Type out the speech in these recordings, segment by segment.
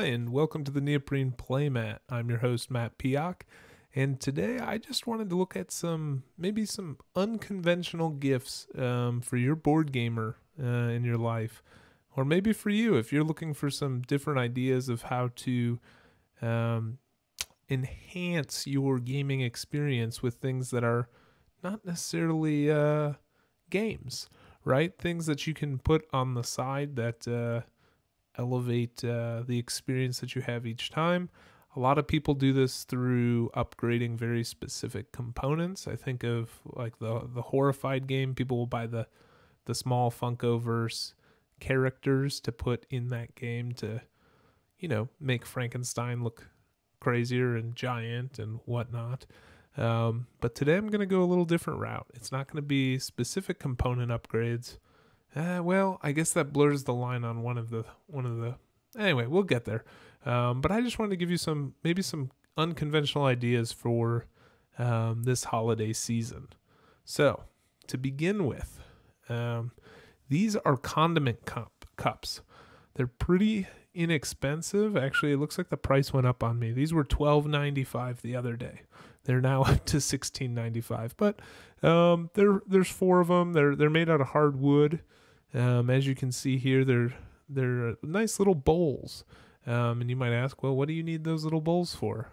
and welcome to the Neoprene Playmat. I'm your host, Matt Piak, and today I just wanted to look at maybe some unconventional gifts for your board gamer in your life, or maybe for you if you're looking for some different ideas of how to enhance your gaming experience with things that are not necessarily games, right? Things that you can put on the side that elevate the experience that you have each time. A lot of people do this through upgrading very specific components. I think of like the Horrified game. People will buy the small Funkoverse characters to put in that game to, make Frankenstein look crazier and giant and whatnot. But today I'm going to go a little different route. It's not going to be specific component upgrades. Well, I guess that blurs the line on one of the. Anyway, we'll get there. But I just wanted to give you maybe some unconventional ideas for this holiday season. So, to begin with, these are Condiment Cups. They're pretty inexpensive. Actually, it looks like the price went up on me. These were $12.95 the other day. They're now up to $16.95. But there's four of them. They're made out of hardwood. As you can see here, they're nice little bowls. And you might ask, well, what do you need those little bowls for?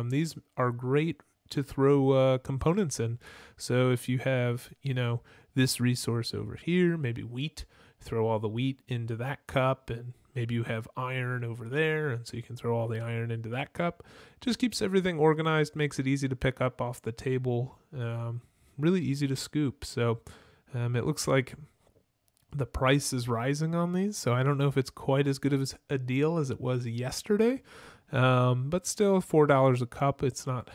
These are great to throw components in. So if you have, this resource over here, maybe wheat, throw all the wheat into that cup, and maybe you have iron over there, and so you can throw all the iron into that cup. Just keeps everything organized, makes it easy to pick up off the table, really easy to scoop. So it looks like the price is rising on these, so I don't know if it's quite as good of a deal as it was yesterday, but still $4 a cup. It's not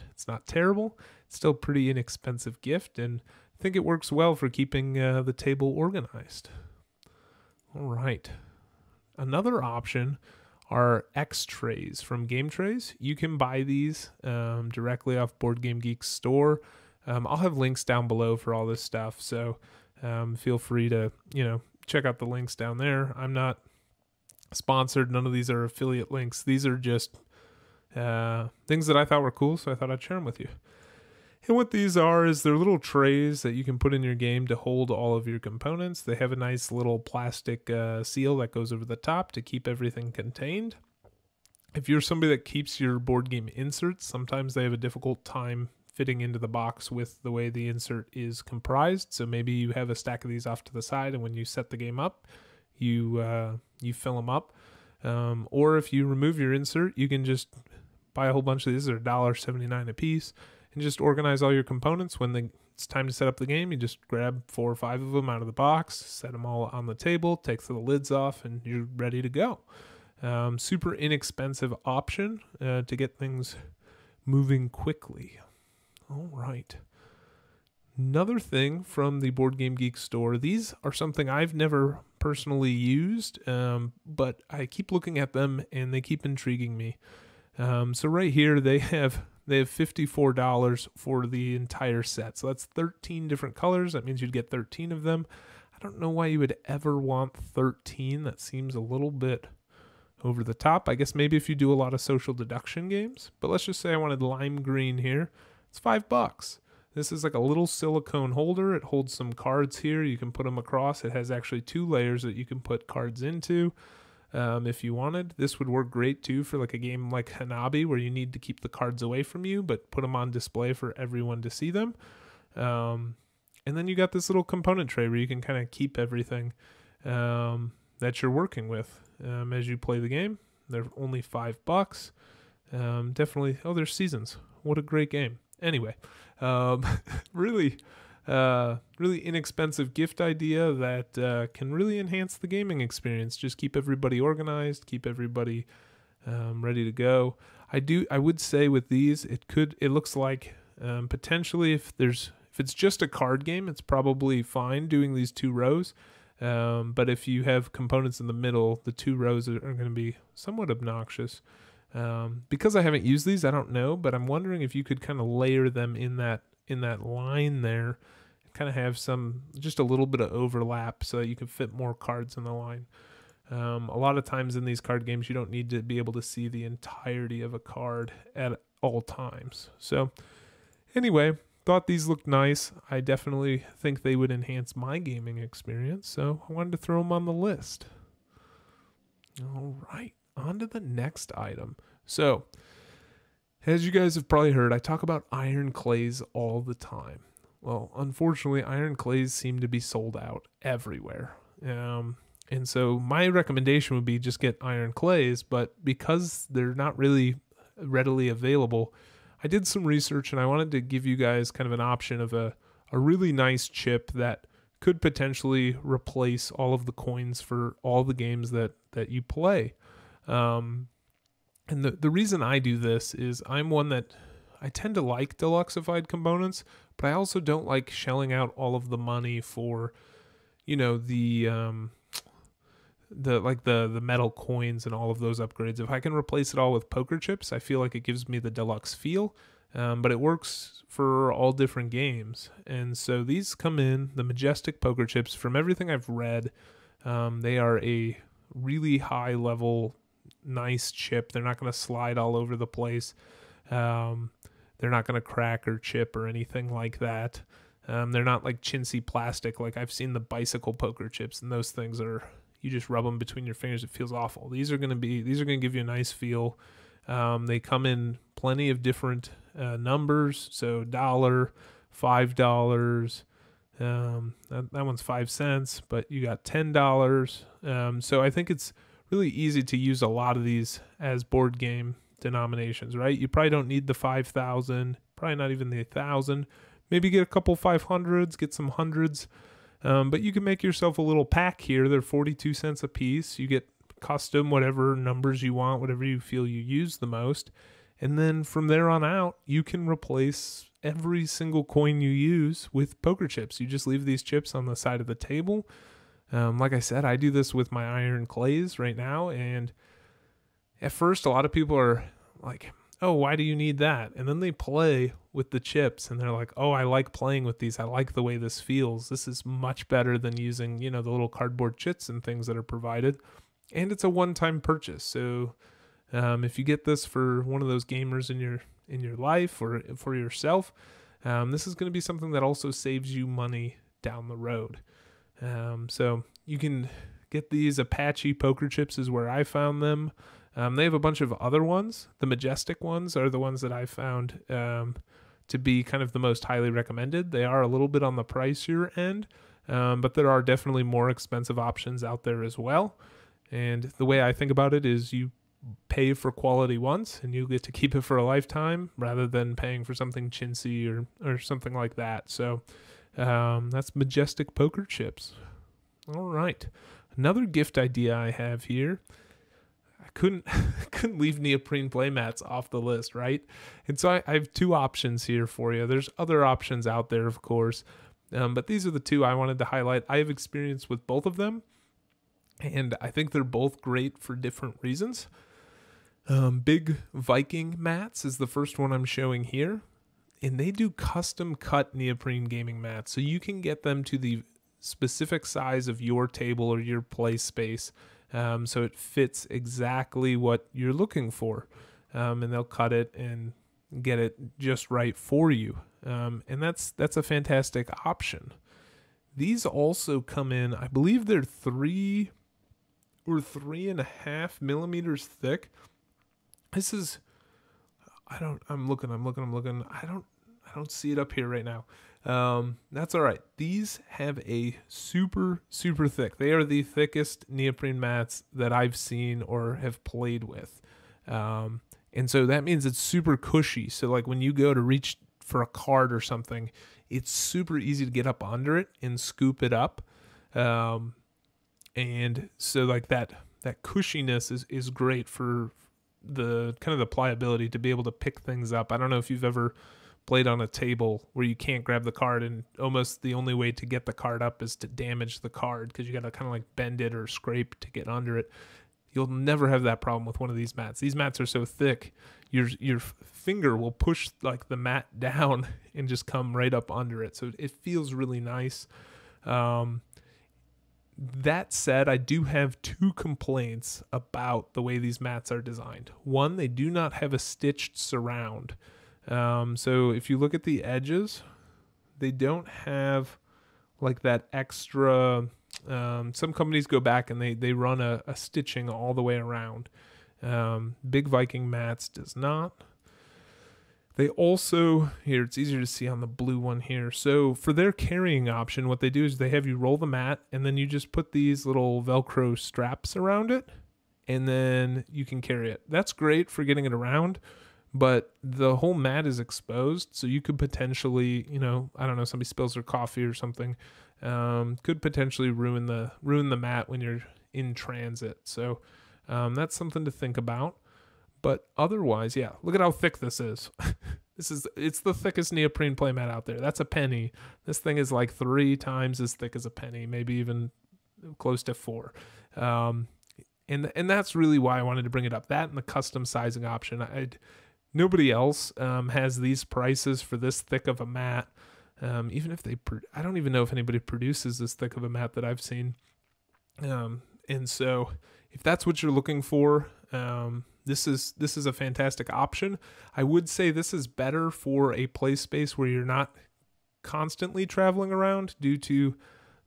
terrible. It's still a pretty inexpensive gift, and I think it works well for keeping the table organized. All right. Another option are X-Trayz from X-Trayz. You can buy these directly off Board Game Geek's store. I'll have links down below for all this stuff, so feel free to, check out the links down there. I'm not sponsored. None of these are affiliate links. These are just things that I thought were cool, so I thought I'd share them with you. And what these are is they're little trays that you can put in your game to hold all of your components. They have a nice little plastic seal that goes over the top to keep everything contained. If you're somebody that keeps your board game inserts, sometimes they have a difficult time fitting into the box with the way the insert is comprised. So maybe you have a stack of these off to the side, and when you set the game up, you fill them up. Or if you remove your insert, you can just buy a whole bunch of these. They're $1.79 a piece. And just organize all your components. When it's time to set up the game, you just grab 4 or 5 of them out of the box, set them all on the table, take the lids off, and you're ready to go. Super inexpensive option to get things moving quickly. All right. Another thing from the Board Game Geek store, these are something I've never personally used, but I keep looking at them and they keep intriguing me. So right here they have $54 for the entire set. So that's 13 different colors. That means you'd get 13 of them. I don't know why you would ever want 13. That seems a little bit over the top. I guess maybe if you do a lot of social deduction games. But let's just say I wanted lime green here. It's $5. This is like a little silicone holder. It holds some cards here. You can put them across. It has actually 2 layers that you can put cards into. If you wanted, this would work great too for like a game like Hanabi, where you need to keep the cards away from you, but put them on display for everyone to see them. And then you got this little component tray where you can kind of keep everything that you're working with as you play the game. They're only $5. Definitely. Oh, there's Seasons. What a great game. Anyway, really inexpensive gift idea that can really enhance the gaming experience. Just keep everybody organized, keep everybody ready to go. I would say with these, it looks like potentially if it's just a card game, it's probably fine doing these 2 rows. But if you have components in the middle, the 2 rows are going to be somewhat obnoxious. Because I haven't used these, I don't know, but I'm wondering if you could kind of layer them in that line there, kind of have just a little bit of overlap so that you can fit more cards in the line. A lot of times in these card games, you don't need to be able to see the entirety of a card at all times. So anyway, thought these looked nice. I definitely think they would enhance my gaming experience, so I wanted to throw them on the list. All right, on to the next item. So, as you guys have probably heard, I talk about iron clays all the time. Well, unfortunately, iron clays seem to be sold out everywhere. And so my recommendation would be just get iron clays, but because they're not really readily available, I did some research and I wanted to give you guys kind of an option of a really nice chip that could potentially replace all of the coins for all the games that you play. And the reason I do this is I'm one that I tend to like deluxeified components, but I also don't like shelling out all of the money for, you know, the metal coins and all of those upgrades. If I can replace it all with poker chips, I feel like it gives me the deluxe feel, but it works for all different games. And so these come in the Majestic poker chips. From everything I've read, they are a really high level, nice chip. They're not going to slide all over the place. They're not going to crack or chip or anything like that. They're not like chintzy plastic like I've seen the bicycle poker chips, and those things are, you just rub them between your fingers, it feels awful. These are going to give you a nice feel. They come in plenty of different numbers, so $1, $5, that one's 5 cents, but you got $10. So I think it's really easy to use a lot of these as board game denominations, right? You probably don't need the 5,000, probably not even the 1,000. Maybe get a couple 500s, get some hundreds. But you can make yourself a little pack here. They're 42 cents a piece. You get custom whatever numbers you want, whatever you feel you use the most. And then from there on out, you can replace every single coin you use with poker chips. You just leave these chips on the side of the table. Like I said, I do this with my iron clays right now. And at first, a lot of people are like, oh, why do you need that? And then they play with the chips and they're like, oh, I like playing with these. I like the way this feels. This is much better than using, you know, the little cardboard chits and things that are provided. And it's a one-time purchase. So if you get this for one of those gamers in your life or for yourself, this is going to be something that also saves you money down the road. So you can get these Apache poker chips is where I found them. They have a bunch of other ones. The Majestic ones are the ones that I found to be kind of the most highly recommended. They are a little bit on the pricier end, but there are definitely more expensive options out there as well. And the way I think about it is you pay for quality once and you get to keep it for a lifetime rather than paying for something chintzy or something like that. So that's Majestic poker chips. All right. Another gift idea I have here. Couldn't leave neoprene playmats off the list, right? And so I have two options here for you. There's other options out there, of course, but these are the two I wanted to highlight. I have experience with both of them, and I think they're both great for different reasons. Big Viking Mats is the first one I'm showing here, and they do custom cut neoprene gaming mats, so you can get them to the specific size of your table or your play space. So it fits exactly what you're looking for, and they'll cut it and get it just right for you. And that's a fantastic option. These also come in, I believe they're 3 or 3.5 millimeters thick. This is, I'm looking. I don't see it up here right now. That's all right. These have a super, super thick. They are the thickest neoprene mats that I've seen or have played with. And so that means it's super cushy. So like when you go to reach for a card or something, it's super easy to get up under it and scoop it up. And so like that cushiness is great for the kind of the pliability to be able to pick things up. I don't know if you've ever played on a table where you can't grab the card and almost the only way to get the card up is to damage the card because you got to kind of like bend it or scrape to get under it. You'll never have that problem with one of these mats. These mats are so thick, your finger will push like the mat down and just come right up under it. So it feels really nice. That said, I do have 2 complaints about the way these mats are designed. One, they do not have a stitched surround. So if you look at the edges, they don't have like that extra. Some companies go back and they run a stitching all the way around. Big Viking Mats does not. They also, here, it's easier to see on the blue one here. So for their carrying option, what they do is they have you roll the mat, and then you just put these little Velcro straps around it, and then you can carry it. That's great for getting it around, but the whole mat is exposed, so you could potentially, I don't know, somebody spills their coffee or something, could potentially ruin the mat when you're in transit. So that's something to think about. But otherwise, yeah, look at how thick this is. It's the thickest neoprene playmat out there. That's a penny. This thing is like 3 times as thick as a penny, maybe even close to 4. And that's really why I wanted to bring it up. That and the custom sizing option. Nobody else has these prices for this thick of a mat. Even if I don't even know if anybody produces this thick of a mat that I've seen. And so if that's what you're looking for, this is a fantastic option. I would say this is better for a play space where you're not constantly traveling around due to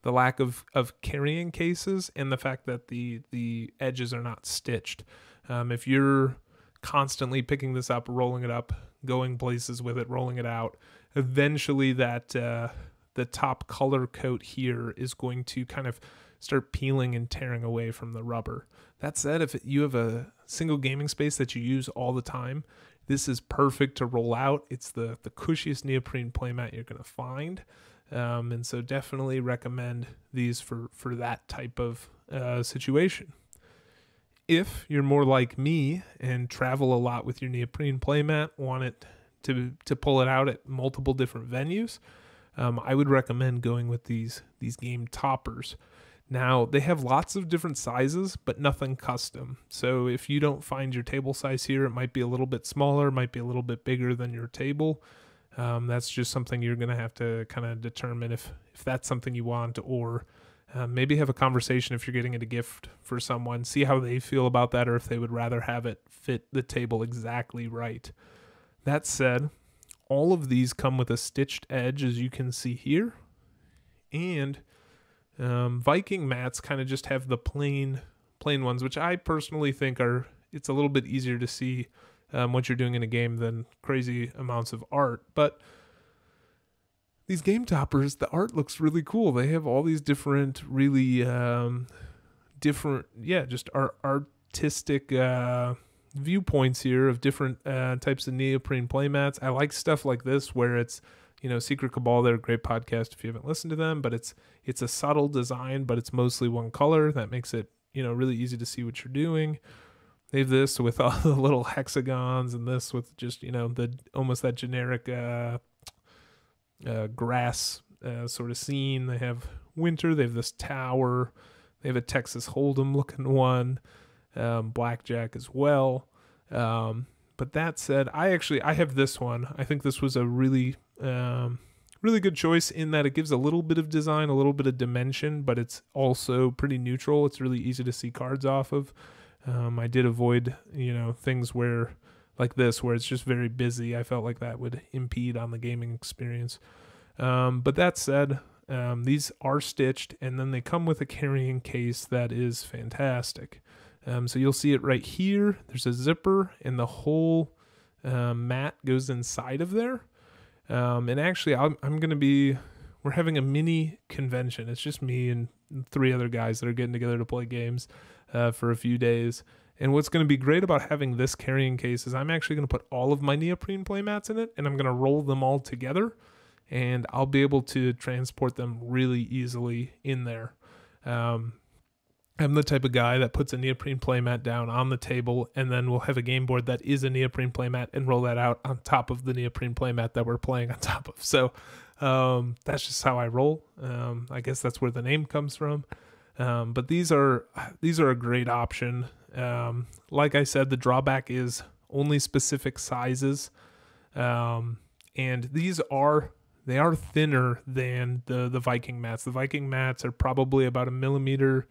the lack of carrying cases and the fact that the edges are not stitched. If you're constantly picking this up, rolling it up, going places with it, rolling it out, eventually that the top color coat here is going to kind of start peeling and tearing away from the rubber. That said, if you have a single gaming space that you use all the time, this is perfect to roll out. It's the cushiest neoprene playmat you're going to find. And so definitely recommend these for that type of situation. If you're more like me and travel a lot with your neoprene playmat, want it to pull it out at multiple different venues, I would recommend going with these game toppers. Now, they have lots of different sizes, but nothing custom. So if you don't find your table size here, it might be a little bit smaller, might be a little bit bigger than your table. That's just something you're going to have to kind of determine if that's something you want, or maybe have a conversation if you're getting it a gift for someone, see how they feel about that, or if they would rather have it fit the table exactly right. That said, all of these come with a stitched edge, as you can see here, and Viking mats kind of just have the plain ones, which I personally think it's a little bit easier to see what you're doing in a game than crazy amounts of art. But these game toppers, the art looks really cool. They have all these different, really just artistic viewpoints here of different types of neoprene playmats. I like stuff like this where it's, Secret Cabal, they're a great podcast if you haven't listened to them, but it's a subtle design, but it's mostly one color. That makes it, really easy to see what you're doing. They have this with all the little hexagons, and this with just, almost that generic grass sort of scene. They have winter. They have this tower. They have a Texas Hold'em looking one, blackjack as well. But that said, I have this one. I think this was a really good choice in that it gives a little bit of design, a little bit of dimension, but it's also pretty neutral. It's really easy to see cards off of. I did avoid, things like this, where it's just very busy. I felt like that would impede on the gaming experience. But that said, these are stitched, and then they come with a carrying case that is fantastic. So you'll see it right here. There's a zipper, and the whole mat goes inside of there. And actually, we're having a mini convention. It's just me and 3 other guys that are getting together to play games for a few days. And what's going to be great about having this carrying case is I'm actually going to put all of my neoprene playmats in it, and I'm going to roll them all together, and I'll be able to transport them really easily in there. I'm the type of guy that puts a neoprene playmat down on the table, and then we'll have a game board that is a neoprene playmat and roll that out on top of the neoprene playmat that we're playing on top of. So that's just how I roll. I guess that's where the name comes from. But these are a great option. Like I said, the drawback is only specific sizes. And these are they are thinner than the Viking mats. The Viking mats are probably about 1mm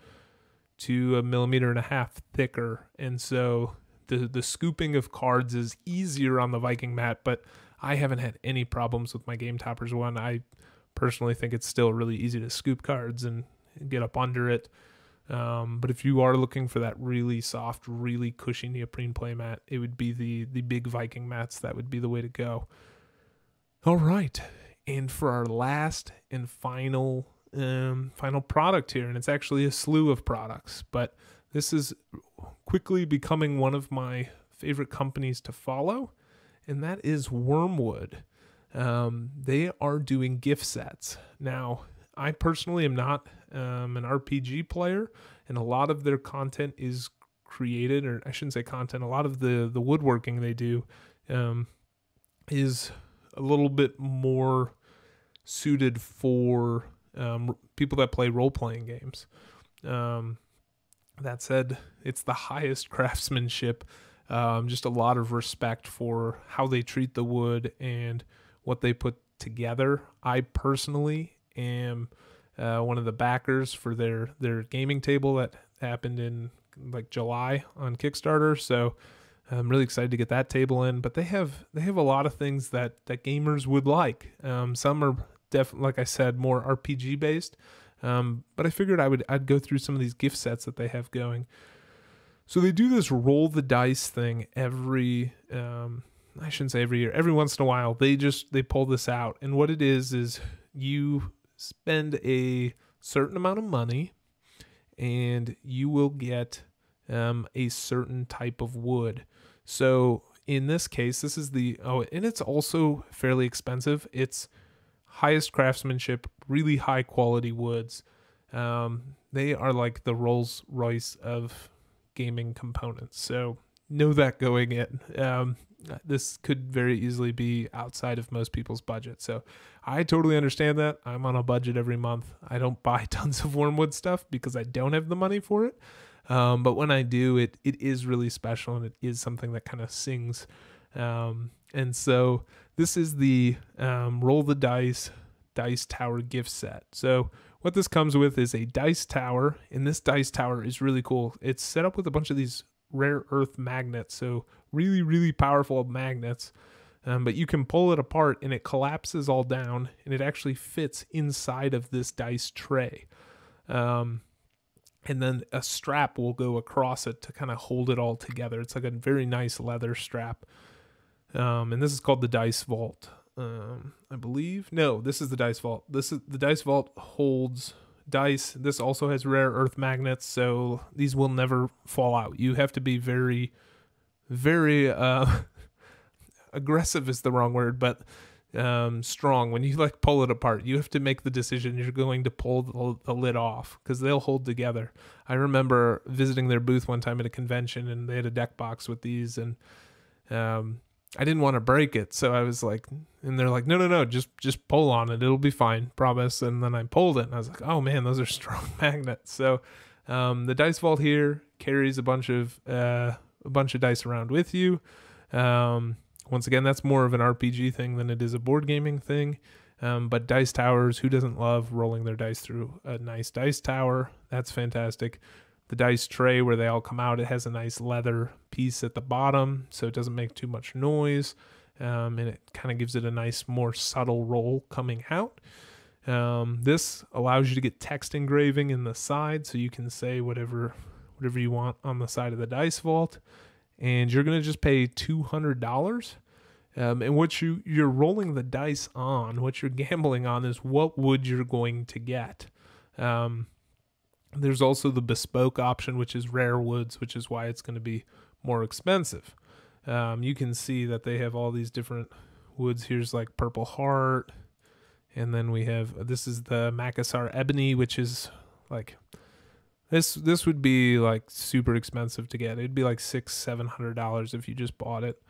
to 1.5 millimeters thicker, and so the scooping of cards is easier on the Viking mat, but I haven't had any problems with my Game Toppers one. I personally think it's still really easy to scoop cards and get up under it. But if you are looking for that really soft, really cushy neoprene playmat, it would be the big Viking mats. That would be the way to go. All right, and for our last and final product here, and it's actually a slew of products, but this is quickly becoming one of my favorite companies to follow, and that is Wyrmwood. They are doing gift sets. Now, I personally am not an RPG player, and a lot of their content is created, or I shouldn't say content, a lot of the woodworking they do is a little bit more suited for people that play role-playing games. That said, it's the highest craftsmanship, just a lot of respect for how they treat the wood and what they put together. I personally am one of the backers for their gaming table that happened in like July on Kickstarter, so I'm really excited to get that table in. But they have a lot of things that gamers would like. Some are definitely, like I said, more RPG based. But I figured I'd go through some of these gift sets that they have going. So they do this roll the dice thing every I shouldn't say every year, every once in a while. They pull this out, and what it is you spend a certain amount of money and you will get a certain type of wood. So in this case, this is and it's also fairly expensive. It's highest craftsmanship, really high quality woods. They are like the Rolls Royce of gaming components. So know that going in. This could very easily be outside of most people's budget. So I totally understand that. I'm on a budget every month. I don't buy tons of Wyrmwood stuff because I don't have the money for it. But when I do, it is really special, and it is something that kind of sings. And so this is the Roll the Dice Tower gift set. So what this comes with is a dice tower, and this dice tower is really cool. It's set up with a bunch of these rare earth magnets, so really, really powerful magnets. But you can pull it apart, and it collapses all down, and it actually fits inside of this dice tray. And then a strap will go across it to kind of hold it all together. It's like a very nice leather strap. And this is called the Dice Vault, I believe. No, this is the Dice Vault. The Dice Vault holds dice. This also has rare earth magnets, so these will never fall out. You have to be very, very aggressive is the wrong word, but strong. When you like pull it apart, you have to make the decision you're going to pull the lid off, because they'll hold together. I remember visiting their booth one time at a convention, and they had a deck box with these, and I didn't want to break it, so I was like, and they're like, no, just pull on it, it'll be fine, promise. And then I pulled it, and I was like, oh man, those are strong magnets. So the Dice Vault here carries a bunch of dice around with you. Once again, that's more of an RPG thing than it is a board gaming thing. But dice towers, who doesn't love rolling their dice through a nice dice tower? That's fantastic. The dice tray where they all come out, it has a nice leather piece at the bottom, so it doesn't make too much noise, and it kind of gives it a nice, more subtle roll coming out. This allows you to get text engraving in the side, so you can say whatever you want on the side of the Dice Vault, and you're going to just pay $200. And what you're rolling the dice on, what you're gambling on, is what wood you're going to get. There's also the bespoke option, which is rare woods, which is why it's going to be more expensive. You can see that they have all these different woods. Here's like Purple Heart, and then we have, this is the Makassar Ebony, which is like, this would be like super expensive to get. It'd be like $600-700 if you just bought it.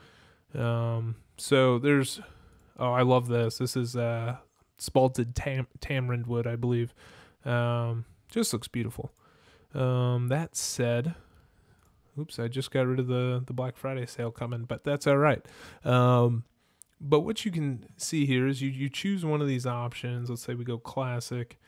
So there's, I love this. This is spalted tamarind wood, I believe. Just looks beautiful. That said, oops, I just got rid of the Black Friday sale coming, but that's all right. But what you can see here is you choose one of these options. Let's say we go classic,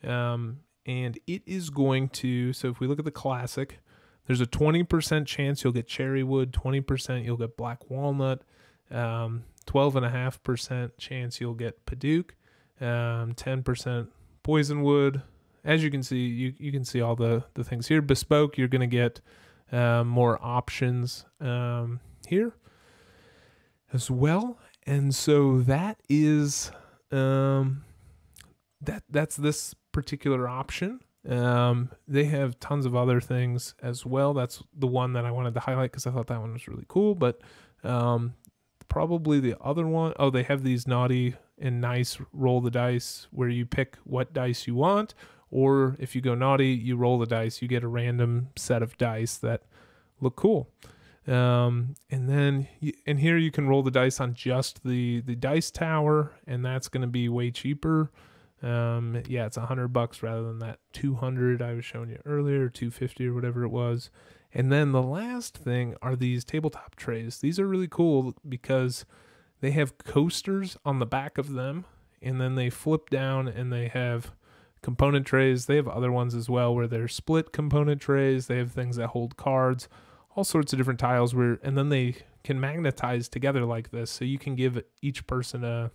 and it is going to, so if we look at the classic, there's a 20% chance you'll get cherry wood, 20% you'll get black walnut, 12.5% chance you'll get Paduke, 10% poison wood. As you can see, you can see all the things here. Bespoke, you're going to get more options here as well. And so that is that's this particular option. They have tons of other things as well. That's the one that I wanted to highlight because I thought that one was really cool. But probably the other one, oh, they have these naughty and nice roll the dice where you pick what dice you want, or if you go naughty, you roll the dice. You get a random set of dice that look cool. And then and here you can roll the dice on just the dice tower, and that's going to be way cheaper. Yeah, it's $100 rather than that $200 I was showing you earlier, $250 or whatever it was. And then the last thing are these tabletop trays. These are really cool because they have coasters on the back of them, and then they flip down and they have component trays. They have other ones as well where they're split component trays. They have things that hold cards, all sorts of different tiles and then they can magnetize together like this. So you can give each person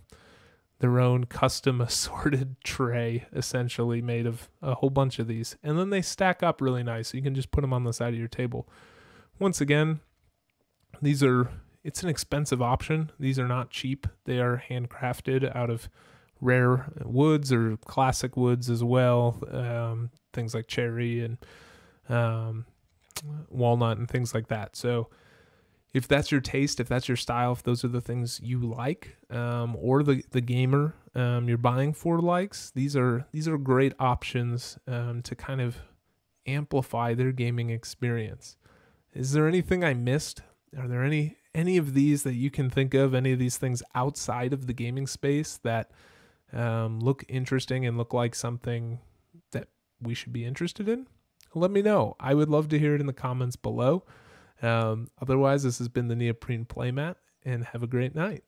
their own custom assorted tray, essentially made of a whole bunch of these. And then they stack up really nice. So you can just put them on the side of your table. Once again, it's an expensive option. These are not cheap. They are handcrafted out of rare woods or classic woods as well. Things like cherry and walnut and things like that. So if that's your taste, if that's your style, if those are the things you like, or the gamer you're buying for likes, these are great options to kind of amplify their gaming experience. Is there anything I missed? Are there any of these that you can think of, any of these things outside of the gaming space that look interesting and look like something that we should be interested in? Let me know. I would love to hear it in the comments below. Otherwise, this has been the Neoprene Playmat, and have a great night.